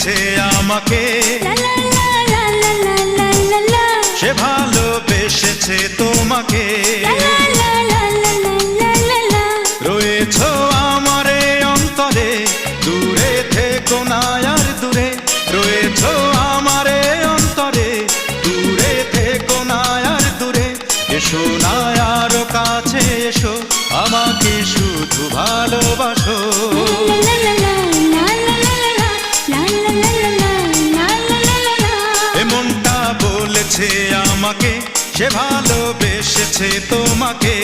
বলেছে আমাকে, সে ভালোবেসেছে তোমাকে। রয়েছো আমারে অন্তরে, দূরে থেকো না আর দূরে। রয়েছো আমারে অন্তরে, দূরে থেকো না আর দূরে। এসো না আরো কাছে এসো, আমাকে শুধু ভালোবাসো। এমনটা বলেছে আমাকে, সে ভালোবেসেছে তোমাকে।